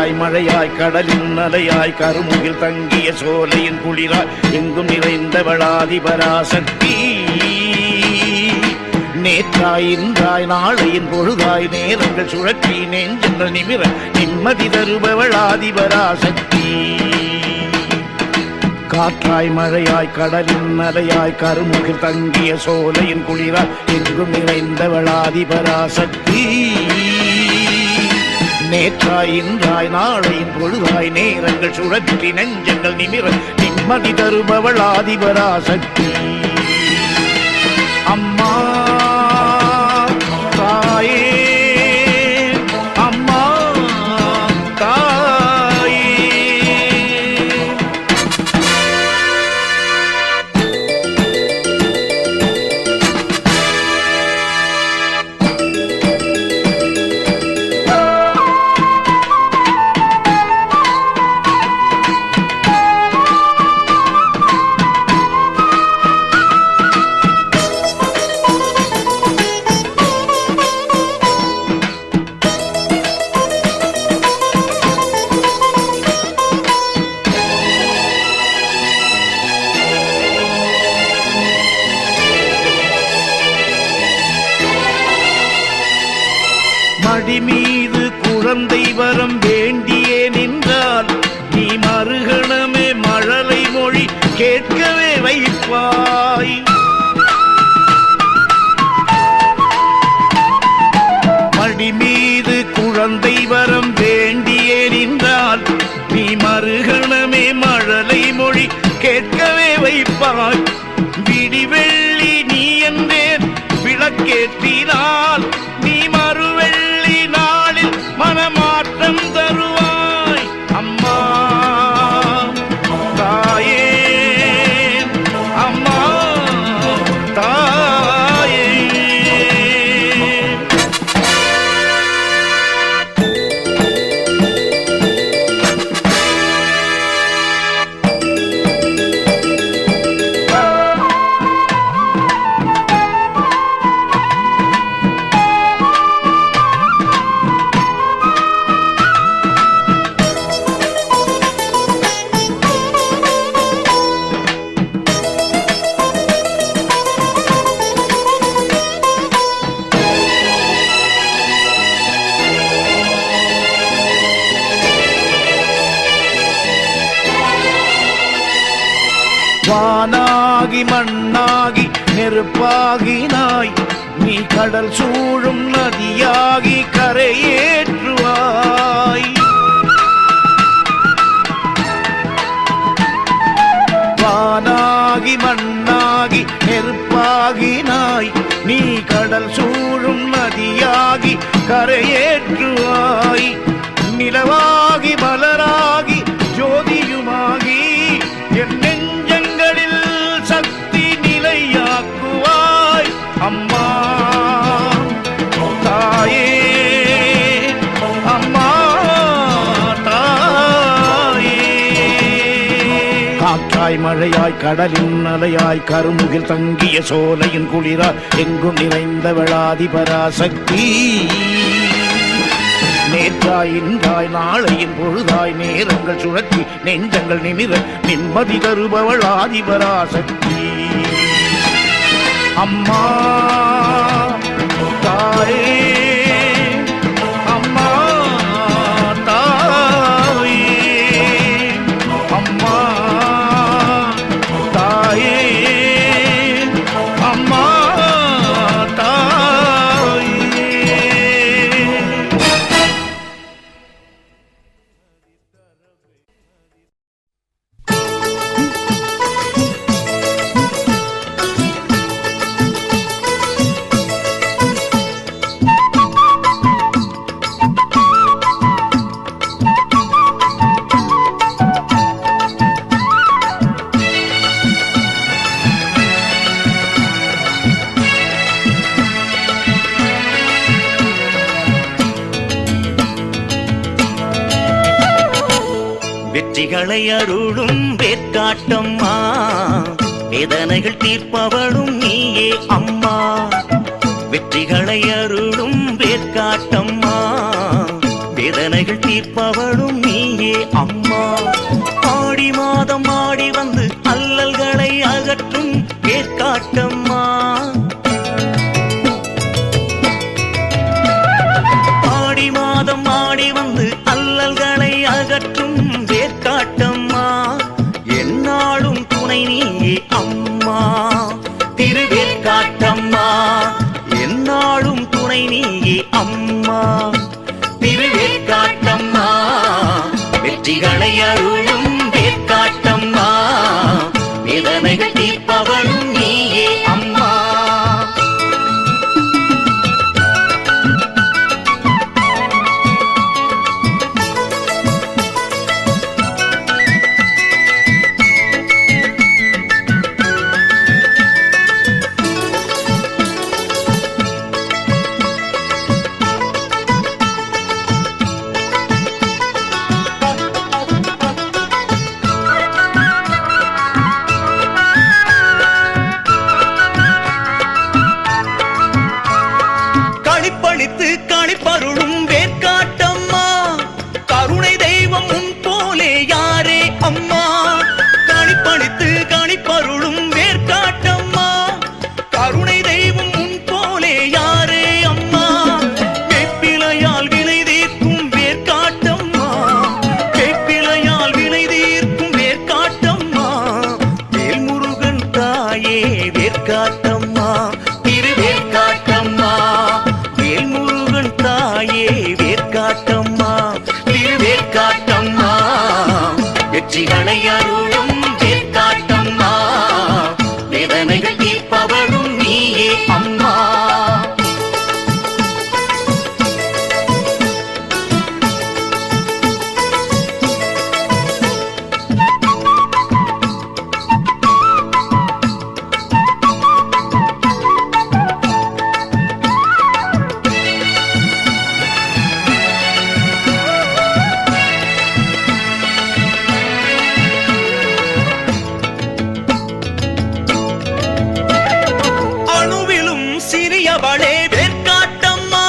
காற்றாய் மழையாய் கடலின் அலையாய் கருமுகில் தங்கிய சோலையின் குளிராய் எங்கும் நிறைந்தவளாதிபராசக்தி நேற்றாய் இன்றாய் நாளையின் பொழுதாய் நேரங்கள் சுழற்றி நெஞ்சங்கள் நிமிர நிம்மதி தருபவளாதிபராசக்தி காற்றாய் மழையாய் கடலின் அலையாய் கருமுகில் தங்கிய சோலையின் குளிராய் எங்கும் நிறைந்தவளாதிபராசக்தி நேற்றாய் இன்றாய் நாளையின் பொழுதாய் நேரங்கள் சுழற்றி நெஞ்சங்கள் நிமிர நிம்மதி தருபவளாதிபராசக்தி அம்மா தாயே அம்மா தாயே மடி மீது குழந்தை வரம் வேண்டியே நின்றால் நீ மறுகணமே மழலை மொழி கேட்கவே வைப்பாய் மடி மீது குழந்தை வரம் வேண்டியே நின்றால் நீ மறுகணமே மழலை மொழி கேட்கவே வைப்பாய் விடிவெள்ளி நீ என்றேன் விளக்கேற்றினால் நீ மறுவெள்ளி நாளில் மனமாற்றம் தருவாய் அம்மா தாயே அம்மா தாயே வானாகி மண்ணாகி நெருப்பாகினாய் நீ கடல் சூழும் நதியாகி கரையேற்றுவாய் வானாகி மண்ணாகி நெருப்பாகினாய் நீ கடல் சூழும் நதியாகி கரையேற்றுவாய் நிலவாகி மலராகி ஜோதியுமாகி என் நெஞ்சங்களில் சக்தி நிலையாக்குவாய் அம்மா தாயே அம்மா தாயே காற்றாய் மழையாய் கடலின் அலையாய் கருமுகில் தங்கிய சோலையின் குளிராய் எங்கும் நிறைந்தவளாதிபராசக்தி நேற்றாய் இன்றாய் நாளையின் பொழுதாய் நேரங்கள் சுழற்றி நெஞ்சங்கள் நிமிர நிம்மதி தருபவளாதிபராசக்தி அம்மா தாயே அம்மா தாயே அம்மா தாயே அம்மா வெற்றிகளை அருளும் வேற்காட்டம்மா வேதனைகள் தீர்ப்பவளும் நீயே அம்மா வெற்றிகளை அருளும் வேற்காட்டம்மா வேதனைகள் தீர்ப்பவளும் நீயே அம்மா. ஆடி மாதம் ஆடி வந்து அல்லல்களை அகற்றும் வேர்க்காட்டம்மா. ஆடி மாதம் ஆடி வந்து அல்லல்களை அகற்றும் வேர்க்காட்டம்மா. என்னாலும் துணை நீயே அம்மா. திருவேற்காட்டம்மா என்னாலும் துணை நீயே அம்மா. திருவேற்காட்டம்மா வெற்றிகளை அருளும் வேற்காட்டம்மா. வேதனைகள் தீர்ப்பவளும் நீயே அம்மா. களிப்பருளும் வேற்காட்டம்மா. கருணை தெய்வம் உன் போலே யாரே அம்மா. களிப்பளித்து களிப்பருளும் வேற்காட்டம்மா. கருணை தெய்வம் உன் போலே யாரே அம்மா. வேப்பிலையால் வினை தீர்க்கும் வேற்காட்டம்மா. வேப்பிலையால் வினை தீர்க்கும் வேற்காட்டம்மா. வேல்முருகன் தாயே வேற்காட்டம்மா. திருவேற்காட்டம்மா வேல்முருகன் தாயே வேற்காட்டம்மா. திருவேற்காட்டம்மா வெற்றிகளை அருளும் வேற்காட்டம்மா. வேதனைகள் தீர்ப்பவளும் நீயே அம்மா. சிறியவளே வேற்காட்டம்மா.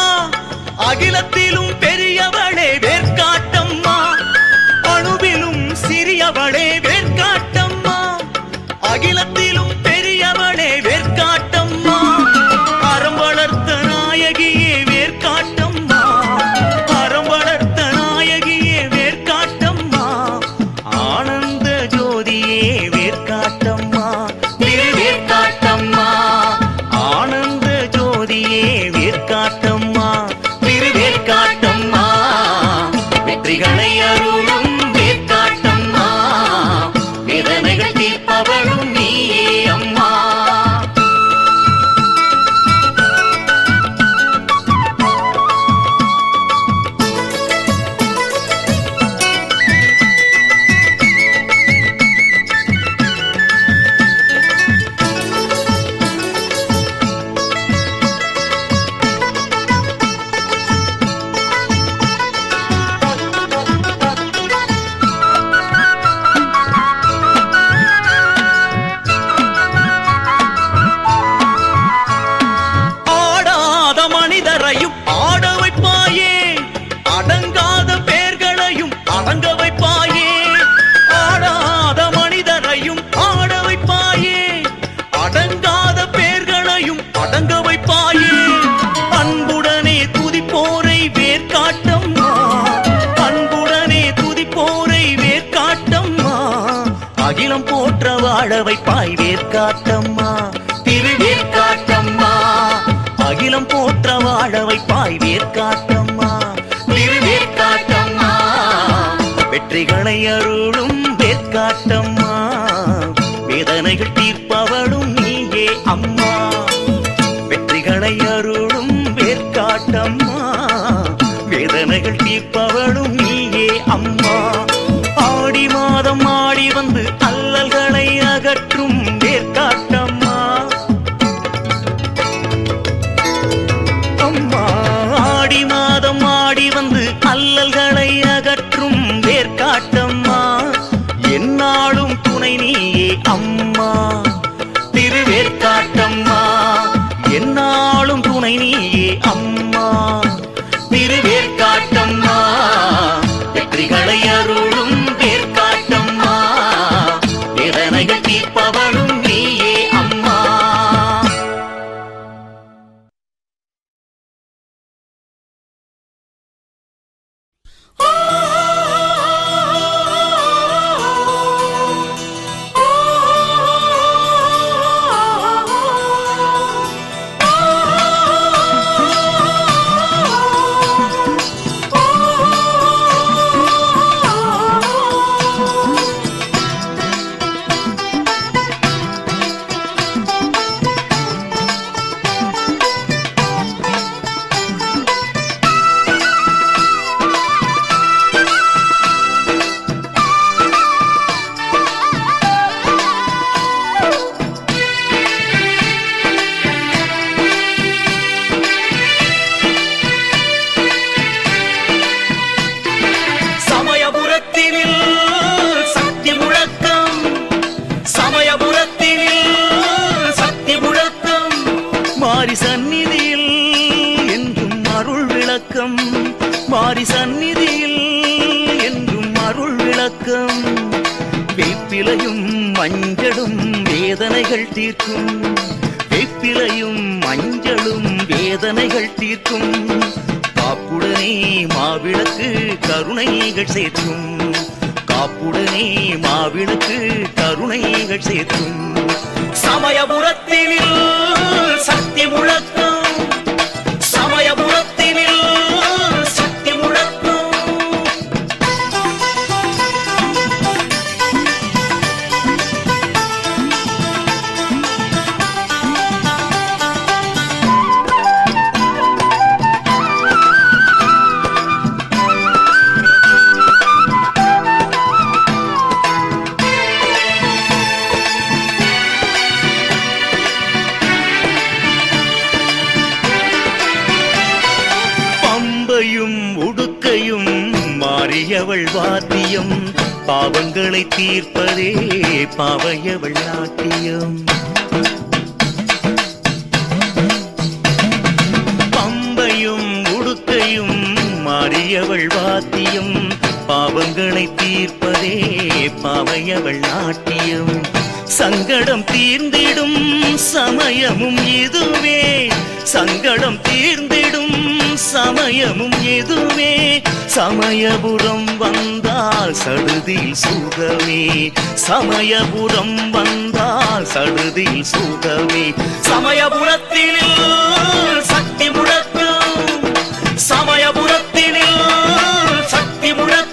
அகிலத்திலும் பெரியவளே வேற்காட்டம்மா. அணுவிலும் சிறியவளே வேற்காட்டம்மா. அகிலத்திலும் பெரியவளே வேற்காட்டம்மா. அறம் வளர்த்த நாயகியே வேற்காட்டம்மா. அறம் வளர்த்த நாயகியே வேற்காட்டம்மா. ஆனந்த ஜோதியே வேற்காட்டம்மா. திருவேற்காட்டம்மா ஆனந்த ஜோதியே வேற்காட்டம்மா. திருவேற்காட்டம்மா வெற்றிகளை அருளும் வேற்காட்டம்மா. வேதனைகள் தீர்ப்பவளும் நீயே அம்மா. ஆட வைப்பாயே. அடங்காத பேர்களையும் அடங்க வைப்பாயே. ஆடாத மனிதரையும் ஆட வைப்பாயே. அடங்காத பேர்களையும் அடங்க வைப்பாயே. அன்புடனே துதிப்போரை வேற்காட்டம்மா. அன்புடனே துதிப்போரை வேற்காட்டம்மா. அகிலம் போற்ற வாழ வைப்பாய் வேற்காட்டம்மா. திருவேற்காட்டம்மா அகிலம் போற்ற வாழ வைப்பாய் வேற்காட்டம்மா. திருவேற்காட்டம்மா வெற்றிகளை அருளும் வேற்காட்டம்மா. வேதனைகள் தீர்ப்பவளும் நீயே அம்மா. வெற்றிகளை அருளும் வேற்காட்டம்மா. வேதனைகள் தீர்ப்பவளும் நீயே அம்மா. ஆடி மாதம் ஆடி வந்து அல்லல்களை அகற்றும் வேற்காட்டம்மா. அம்மா ஆடி மாதம் ஆடி வந்து அல்லல்களை அகற்றும் வேற்காட்டம்மா. என்னாலும் துணை நீயே அம்மா. திருவேற்காட்டம்மா என்னாலும் துணை நீயே அம்மா. திருவேற்காட்டம்மா அருளும் வேர்க்காட்டம்மா வேதனைகள் தீர்ப்பவளும் நீயே அம்மா. மாரி சந்நிதியில் என்றும் அருள் விளக்கம். வேப்பிலையும் மஞ்சளும் வேதனைகள் தீர்க்கும். வேப்பிலையும் மஞ்சளும் வேதனைகள் தீர்க்கும். காப்புடனே மாவிளக்கு கருணைகள் சேர்க்கும். காப்புடனே மாவிளக்கு கருணைகள் சேர்க்கும். சமயபுரத்தினில் சக்தி முழக்கம். சமயபுரத்தினில் சக்தி முழக்கம். உடுக்கையும் மாறியவள் வாத்தியம். பாவங்களை தீர்ப்பதே பாவையவள் நாட்டியம். பம்பையும் உடுக்கையும் மாறியவள் வாத்தியம். பாவங்களை தீர்ப்பதே பாவையவள் நாட்டியம். சங்கடம் தீர்ந்திடும் சமயமும் இதுவே. சங்கடம் தீர்ந்திடும் சமயமும் எதுவே. சமயபுரம் வந்தால் சடுதில் சுகமே. சமயபுரம் வந்தால் சடுதில் சுகமே. சமயபுரத்தினில் சக்தி முழக்கம். சமயபுரத்தினில் சக்தி முழக்கம்.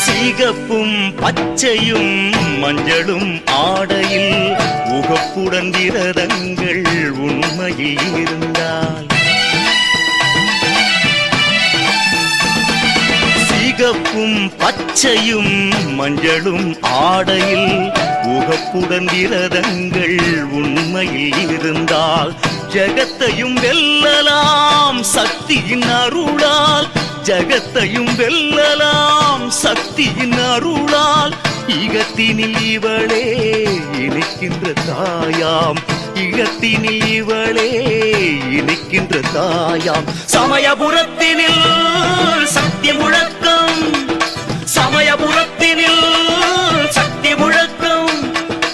சிகப்பும் பச்சையும் மஞ்சளும் ஆடையில் உகப்புடன் விரதங்கள் உண்மையில் இருந்தால். சிகப்பும் பச்சையும் மஞ்சளும் ஆடையில் உகப்புடன் விரதங்கள் உண்மையில் இருந்தால். ஜகத்தையும் வெல்லலாம் சக்தியின் அருளால். ஜகத்தையும் வெல்லலாம் சக்தியின் அருளால். இகத்தினில் இவளே இணைக்கின்ற தாயாம். இகத்தினில் இவளே இணைக்கின்ற தாயாம். சமயபுரத்தினில் சக்தி முழக்கம். சமயபுரத்தினில் சக்தி முழக்கம்.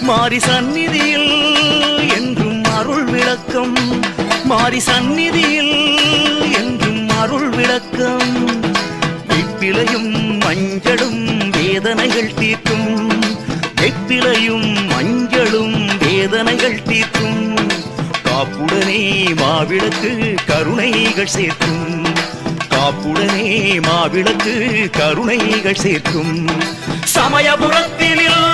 மாரி சந்நிதியில் என்றும் அருள் விளக்கம். மாரி சந்நிதியில் என்றும் அருள் விளக்கம். வேப்பிலையும் மஞ்சளும் வேதனைகள் தீர்க்கும். வேப்பிலையும் மஞ்சளும் வேதனைகள் தீர்க்கும். காப்புடனே மாவிளக்கு கருணைகள் சேர்க்கும். காப்புடனே மாவிளக்கு கருணைகள் சேர்க்கும். சமயபுரத்தினில்